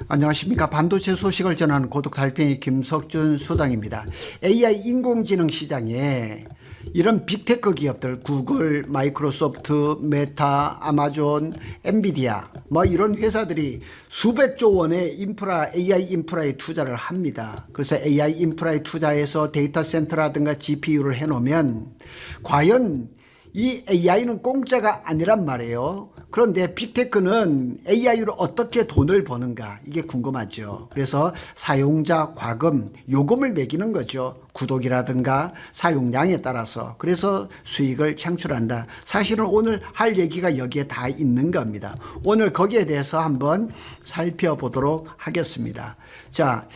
안녕하십니까. 반도체 소식을 전하는 고독 달팽이 김석준 소장입니다. AI 인공지능 시장에 이런 빅테크 기업들 구글, 마이크로소프트, 메타, 아마존, 엔비디아 뭐 이런 회사들이 수백조 원의 인프라, AI 인프라에 투자를 합니다. 그래서 AI 인프라에 투자해서 데이터 센터라든가 GPU를 해놓으면 과연 이 AI는 공짜가 아니란 말이에요. 그런데 빅테크는 AI로 어떻게 돈을 버는가, 이게 궁금하죠. 그래서 사용자 과금, 요금을 매기는 거죠. 구독이라든가 사용량에 따라서. 그래서 수익을 창출한다. 사실은 오늘 할 얘기가 여기에 다 있는 겁니다. 오늘 거기에 대해서 한번 살펴보도록 하겠습니다. 자,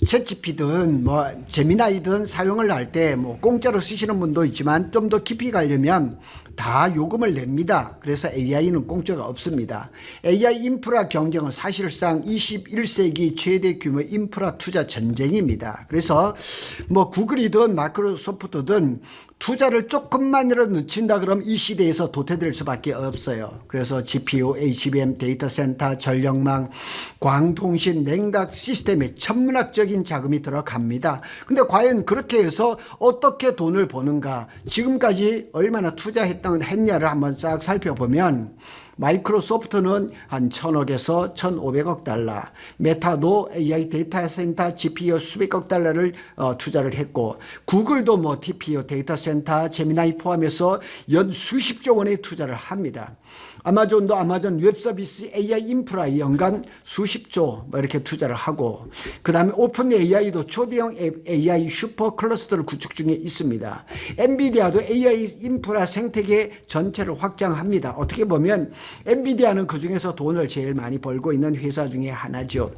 챗GPT든 뭐 제미나이든 사용을 할 때 뭐 공짜로 쓰시는 분도 있지만 좀 더 깊이 가려면 다 요금을 냅니다. 그래서 AI는 공짜가 없습니다. AI 인프라 경쟁은 사실상 21세기 최대 규모 인프라 투자 전쟁입니다. 그래서 뭐 구글이든 마이크로소프트든 투자를 조금만이라도 늦춘다 그러면 이 시대에서 도태될 수밖에 없어요. 그래서 GPU, HBM, 데이터 센터, 전력망, 광통신, 냉각 시스템에 천문학적인 자금이 들어갑니다. 근데 과연 그렇게 해서 어떻게 돈을 버는가, 지금까지 얼마나 했냐를 한번 싹 살펴보면 마이크로소프트는 한 1,000억에서 1,500억 달러, 메타도 AI 데이터 센터 GPU 수백억 달러를 투자를 했고, 구글도 뭐 TPU 데이터 센터 제미나이 포함해서 연 수십조 원의 투자를 합니다. 아마존도 아마존 웹 서비스 AI 인프라 연간 수십조 뭐 이렇게 투자를 하고, 그 다음에 오픈 AI도 초대형 AI 슈퍼 클러스터를 구축 중에 있습니다. 엔비디아도 AI 인프라 생태계 전체를 확장합니다. 어떻게 보면 엔비디아는 그 중에서 돈을 제일 많이 벌고 있는 회사 중에 하나죠.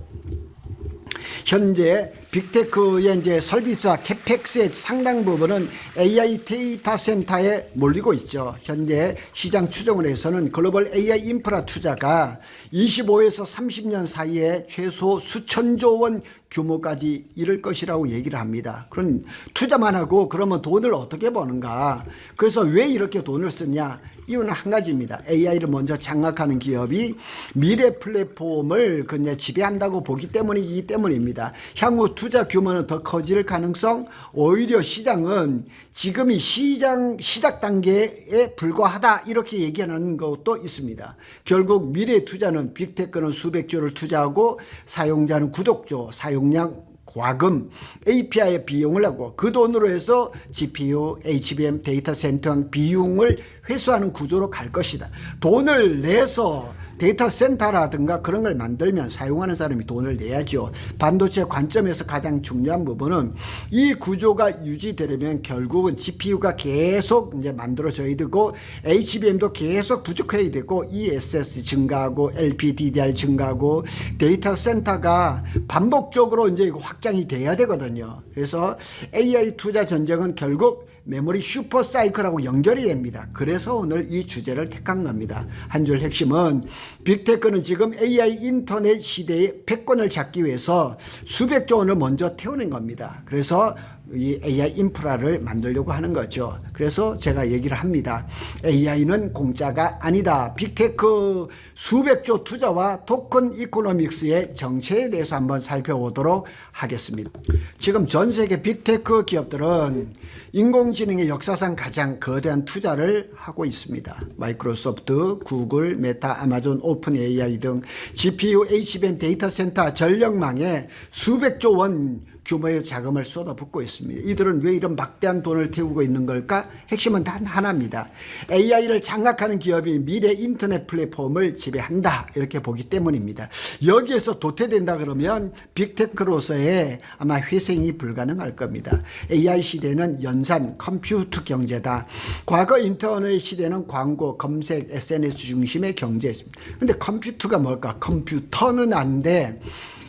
현재 빅테크의 이제 설비투자 캐펙스의 상당 부분은 AI 데이터 센터에 몰리고 있죠. 현재 시장 추정을 해서는 글로벌 AI 인프라 투자가 25에서 30년 사이에 최소 수천조 원 규모까지 이를 것이라고 얘기를 합니다. 그런 투자만 하고 그러면 돈을 어떻게 버는가? 그래서 왜 이렇게 돈을 쓰냐? 이유는 한 가지입니다. AI를 먼저 장악하는 기업이 미래 플랫폼을 그냥 지배한다고 보기 때문이기 때문입니다. 향후 투자 규모는 더 커질 가능성, 오히려 시장은 지금이 시작 단계에 불과하다, 이렇게 얘기하는 것도 있습니다. 결국 미래 투자는 빅테크는 수백조를 투자하고 사용자는 구독조, 사용량 과금, API의 비용을 하고 그 돈으로 해서 GPU, HBM, 데이터 센터 비용을 회수하는 구조로 갈 것이다. 돈을 내서 데이터 센터라든가 그런 걸 만들면 사용하는 사람이 돈을 내야죠. 반도체 관점에서 가장 중요한 부분은 이 구조가 유지되려면 결국은 GPU가 계속 이제 만들어져야 되고 HBM도 계속 부족해야 되고 ESS 증가하고 LPDDR 증가하고 데이터 센터가 반복적으로 이제 확장이 돼야 되거든요. 그래서 AI 투자 전쟁은 결국 메모리 슈퍼 사이클하고 연결이 됩니다. 그래서 오늘 이 주제를 택한 겁니다. 한 줄 핵심은 빅테크는 지금 AI 인터넷 시대의 패권을 잡기 위해서 수백조 원을 먼저 태우는 겁니다. 그래서 이 AI 인프라를 만들려고 하는 거죠. 그래서 제가 얘기를 합니다. AI는 공짜가 아니다. 빅테크 수백조 투자와 토큰 이코노믹스의 정체에 대해서 한번 살펴보도록 하겠습니다. 지금 전 세계 빅테크 기업들은 인공지능의 역사상 가장 거대한 투자를 하고 있습니다. 마이크로소프트, 구글, 메타, 아마존, 오픈 AI 등 GPU, HBM 데이터 센터 전력망에 수백조 원 규모의 자금을 쏟아붓고 있습니다. 이들은 왜 이런 막대한 돈을 태우고 있는 걸까? 핵심은 단 하나입니다. AI를 장악하는 기업이 미래 인터넷 플랫폼을 지배한다, 이렇게 보기 때문입니다. 여기에서 도태된다 그러면 빅테크로서의 아마 회생이 불가능할 겁니다. AI 시대는 연산, 컴퓨터 경제다. 과거 인터넷 시대는 광고, 검색, SNS 중심의 경제였습니다. 근데 컴퓨터가 뭘까? 컴퓨터는 아닌데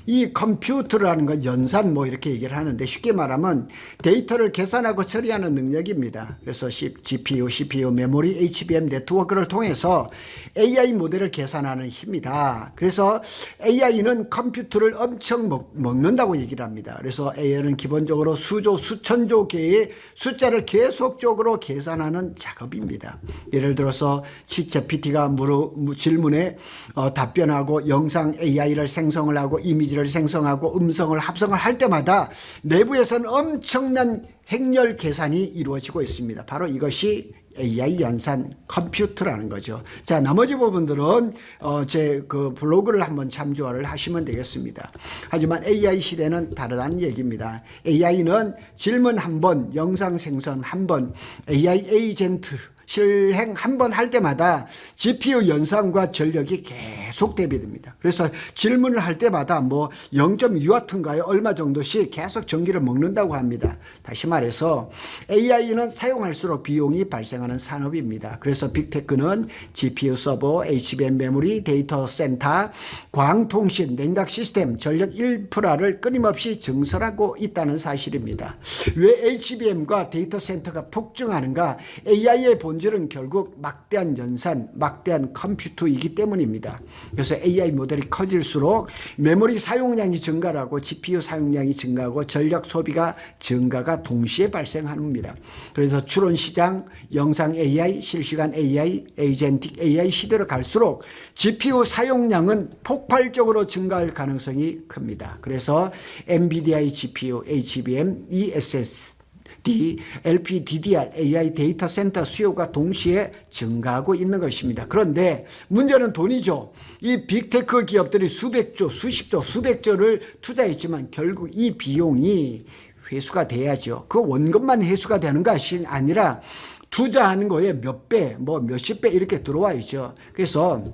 이 컴퓨터라는 건 연산 뭐 이렇게 얘기를 하는데 쉽게 말하면 데이터를 계산하고 처리하는 능력입니다. 그래서 GPU, CPU, 메모리, HBM 네트워크를 통해서 AI 모델을 계산하는 힘이다. 그래서 AI는 컴퓨터를 엄청 먹는다고 얘기를 합니다. 그래서 AI는 기본적으로 수조, 수천조 개의 숫자를 계속적으로 계산하는 작업입니다. 예를 들어서 ChatGPT가 질문에 답변하고 영상 AI를 생성을 하고 이미지를 생성하고 음성을 합성을 할 때마다 내부에서는 엄청난 행렬 계산이 이루어지고 있습니다. 바로 이것이 AI 연산 컴퓨터라는 거죠. 자, 나머지 부분들은 제 그 블로그를 한번 참조를 하시면 되겠습니다. 하지만 AI 시대는 다르다는 얘기입니다. AI는 질문 한 번, 영상 생성 한 번, AI 에이전트 실행 한 번 할 때마다 GPU 연산과 전력이 계속 대비됩니다. 그래서 질문을 할 때마다 뭐 0.2W인가요? 얼마 정도씩 계속 전기를 먹는다고 합니다. 다시 말해서 AI는 사용할수록 비용이 발생하는 산업입니다. 그래서 빅테크는 GPU 서버, HBM 메모리, 데이터 센터, 광통신, 냉각 시스템, 전력 인프라를 끊임없이 증설하고 있다는 사실입니다. 왜 HBM과 데이터 센터가 폭증하는가? AI의 본질은 결국 막대한 연산, 막대한 컴퓨터이기 때문입니다. 그래서 AI 모델이 커질수록 메모리 사용량이 증가하고 GPU 사용량이 증가하고 전력 소비가 증가가 동시에 발생합니다. 그래서 추론 시장, 영상 AI, 실시간 AI, 에이전틱 AI 시대로 갈수록 GPU 사용량은 폭발적으로 증가할 가능성이 큽니다. 그래서 NVIDIA GPU, HBM, ESS LPDDR, AI 데이터 센터 수요가 동시에 증가하고 있는 것입니다. 그런데 문제는 돈이죠. 이 빅테크 기업들이 수백조, 수십조, 수백조를 투자했지만 결국 이 비용이 회수가 돼야죠. 그 원금만 회수가 되는 것이 아니라 투자하는 거에 몇 배, 뭐 몇십 배 이렇게 들어와야죠. 그래서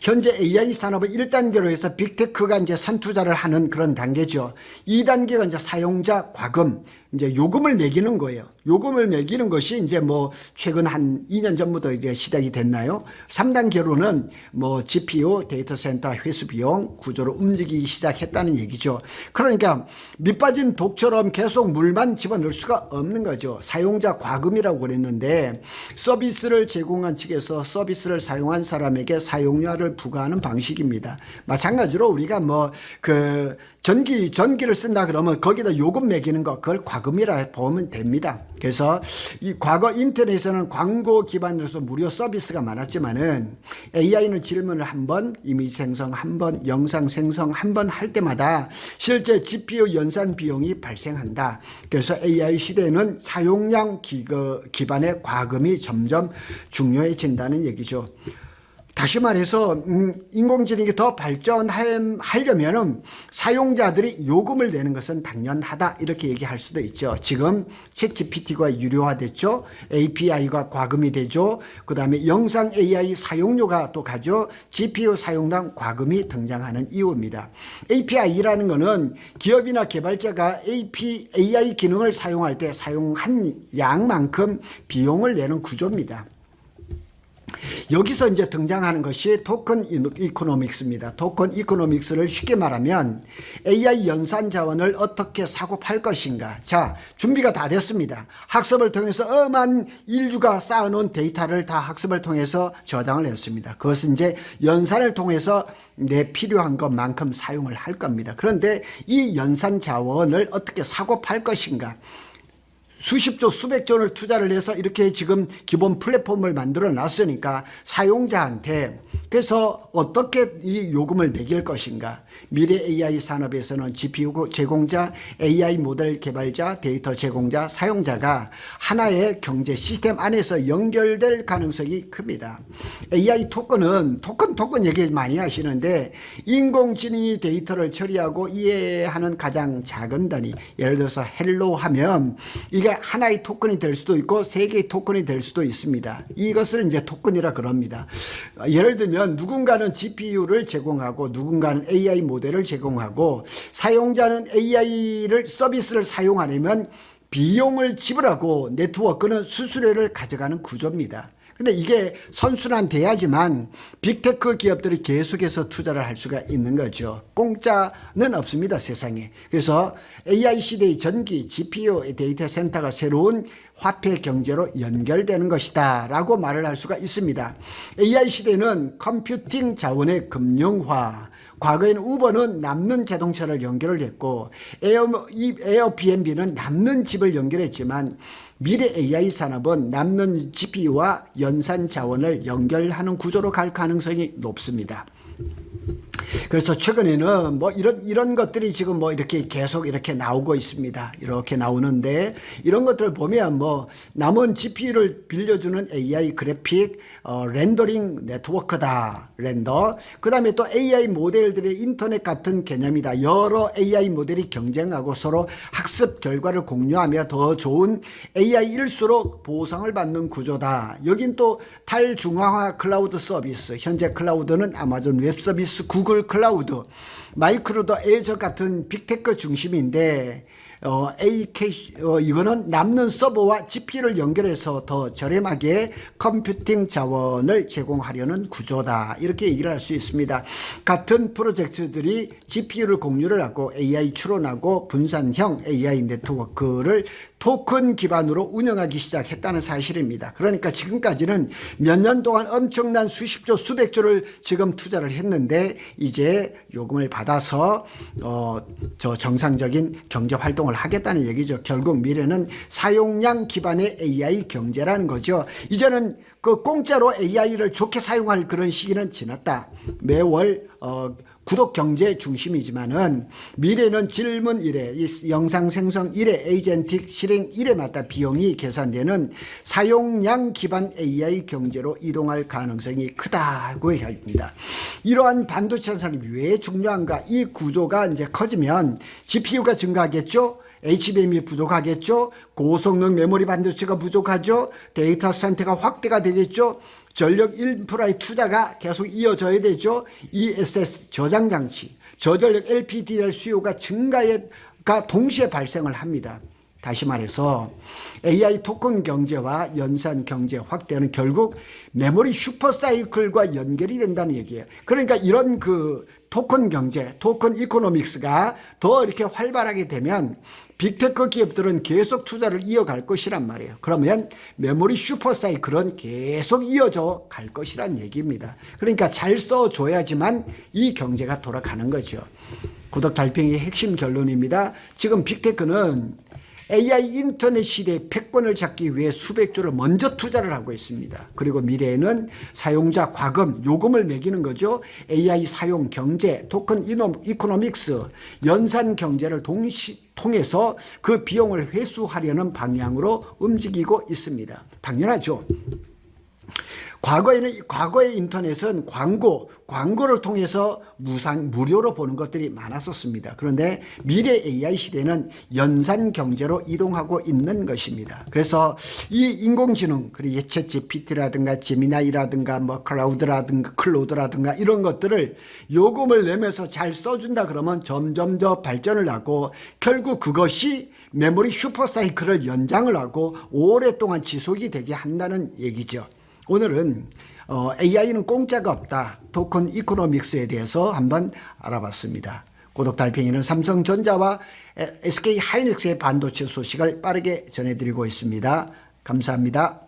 현재 AI 산업을 1단계로 해서 빅테크가 이제 선투자를 하는 그런 단계죠. 2단계가 이제 사용자 과금, 이제 요금을 매기는 거예요. 요금을 매기는 것이 이제 뭐 최근 한 2년 전부터 이제 시작이 됐나요? 3단계로는 뭐 GPU, 데이터 센터 회수 비용 구조로 움직이기 시작했다는 얘기죠. 그러니까 밑빠진 독처럼 계속 물만 집어넣을 수가 없는 거죠. 사용자 과금이라고 그랬는데 서비스를 제공한 측에서 서비스를 사용한 사람에게 사용료를 부과하는 방식입니다. 마찬가지로 우리가 뭐 그 전기를 쓴다 그러면 거기다 요금 매기는 거 그걸 과금이라 보면 됩니다. 그래서 이 과거 인터넷에는 광고 기반으로서 무료 서비스가 많았지만은 AI는 질문을 한 번, 이미지 생성 한 번, 영상 생성 한 번 할 때마다 실제 GPU 연산 비용이 발생한다. 그래서 AI 시대에는 사용량 기반의 과금이 점점 중요해진다는 얘기죠. 다시 말해서 인공지능이 더 발전하려면 사용자들이 요금을 내는 것은 당연하다 이렇게 얘기할 수도 있죠. 지금 챗GPT가 유료화됐죠. API가 과금이 되죠. 그 다음에 영상 AI 사용료가 또 가죠. GPU 사용당 과금이 등장하는 이유입니다. API라는 것은 기업이나 개발자가 AI 기능을 사용할 때 사용한 양만큼 비용을 내는 구조입니다. 여기서 이제 등장하는 것이 토큰 이코노믹스입니다. 토큰 이코노믹스를 쉽게 말하면 AI 연산 자원을 어떻게 사고 팔 것인가. 자, 준비가 다 됐습니다. 학습을 통해서 어마한 인류가 쌓아놓은 데이터를 다 학습을 통해서 저장을 했습니다. 그것은 이제 연산을 통해서 내 필요한 것만큼 사용을 할 겁니다. 그런데 이 연산 자원을 어떻게 사고 팔 것인가. 수십조 수백조를 투자를 해서 이렇게 지금 기본 플랫폼을 만들어 놨으니까 사용자한테 그래서 어떻게 이 요금을 매길 것인가. 미래 AI 산업에서는 GPU 제공자, AI 모델 개발자, 데이터 제공자, 사용자가 하나의 경제 시스템 안에서 연결될 가능성이 큽니다. AI 토큰은 토큰 얘기 많이 하시는데 인공지능이 데이터를 처리하고 이해하는 가장 작은 단위, 예를 들어서 헬로 하면 이게 하나의 토큰이 될 수도 있고 세 개의 토큰이 될 수도 있습니다. 이것을 이제 토큰이라 그럽니다. 예를 들면 누군가는 GPU를 제공하고 누군가는 AI 모델을 제공하고 사용자는 AI를 서비스를 사용하려면 비용을 지불하고 네트워크는 수수료를 가져가는 구조입니다. 근데 이게 선순환돼야지만 빅테크 기업들이 계속해서 투자를 할 수가 있는 거죠. 공짜는 없습니다, 세상에. 그래서 AI 시대의 전기, GPU, 데이터 센터가 새로운 화폐 경제로 연결되는 것이다 라고 말을 할 수가 있습니다. AI 시대는 컴퓨팅 자원의 금융화, 과거에는 우버는 남는 자동차를 연결을 했고 에어비앤비는 남는 집을 연결했지만 미래 AI 산업은 남는 GPU와 연산 자원을 연결하는 구조로 갈 가능성이 높습니다. 그래서 최근에는 뭐 이런 것들이 지금 뭐 이렇게 계속 이렇게 나오고 있습니다. 이렇게 나오는데 이런 것들을 보면 뭐 남은 GPU를 빌려주는 AI 그래픽 렌더링 네트워크다. 렌더. 그 다음에 또 AI 모델들의 인터넷 같은 개념이다. 여러 AI 모델이 경쟁하고 서로 학습 결과를 공유하며 더 좋은 AI일수록 보상을 받는 구조다. 여긴 또 탈중앙화 클라우드 서비스. 현재 클라우드는 아마존 웹 서비스, 구글 클라우드, 마이크로도 애저 같은 빅테크 중심인데 이거는 남는 서버와 GPU를 연결해서 더 저렴하게 컴퓨팅 자원을 제공하려는 구조다. 이렇게 얘기를 할 수 있습니다. 같은 프로젝트들이 GPU를 공유를 하고 AI 추론하고 분산형 AI 네트워크를 토큰 기반으로 운영하기 시작했다는 사실입니다. 그러니까 지금까지는 몇 년 동안 엄청난 수십조 수백조를 지금 투자를 했는데 이제 요금을 받아서 저 정상적인 경제 활동을 하겠다는 얘기죠. 결국 미래는 사용량 기반의 AI 경제라는 거죠. 이제는 그 공짜로 AI를 좋게 사용할 그런 시기는 지났다. 매월 구독 경제 중심이지만은 미래는 질문 1회, 영상 생성 1회, 에이전틱 실행 1회마다 비용이 계산되는 사용량 기반 AI 경제로 이동할 가능성이 크다고 합니다. 이러한 반도체 산업이 왜 중요한가? 이 구조가 이제 커지면 GPU가 증가하겠죠? HBM이 부족하겠죠? 고성능 메모리 반도체가 부족하죠? 데이터 센터가 확대가 되겠죠? 전력 인프라의 투자가 계속 이어져야 되죠. ESS 저장 장치, 저전력 LPDDR 수요가 증가가 동시에 발생을 합니다. 다시 말해서 AI 토큰 경제와 연산 경제 확대는 결국 메모리 슈퍼사이클과 연결이 된다는 얘기예요. 그러니까 이런 그 토큰 경제, 토큰 이코노믹스가 더 이렇게 활발하게 되면 빅테크 기업들은 계속 투자를 이어갈 것이란 말이에요. 그러면 메모리 슈퍼사이클은 계속 이어져 갈 것이란 얘기입니다. 그러니까 잘 써줘야지만 이 경제가 돌아가는 거죠. 구독 달팽이의 핵심 결론입니다. 지금 빅테크는 AI 인터넷 시대의 패권을 잡기 위해 수백조를 먼저 투자를 하고 있습니다. 그리고 미래에는 사용자 과금, 요금을 매기는 거죠. AI 사용 경제, 토큰 이코노믹스, 연산 경제를 통해서 그 비용을 회수하려는 방향으로 움직이고 있습니다. 당연하죠. 과거의 인터넷은 광고를 통해서 무료로 보는 것들이 많았었습니다. 그런데 미래 AI 시대는 연산 경제로 이동하고 있는 것입니다. 그래서 이 인공지능, 그리고 챗 GPT라든가 제미나이라든가 뭐 클로드라든가 이런 것들을 요금을 내면서 잘 써준다 그러면 점점 더 발전을 하고 결국 그것이 메모리 슈퍼사이클을 연장을 하고 오랫동안 지속이 되게 한다는 얘기죠. 오늘은 AI는 공짜가 없다. 토큰 이코노믹스에 대해서 한번 알아봤습니다. 구독 달팽이는 삼성전자와 SK 하이닉스의 반도체 소식을 빠르게 전해드리고 있습니다. 감사합니다.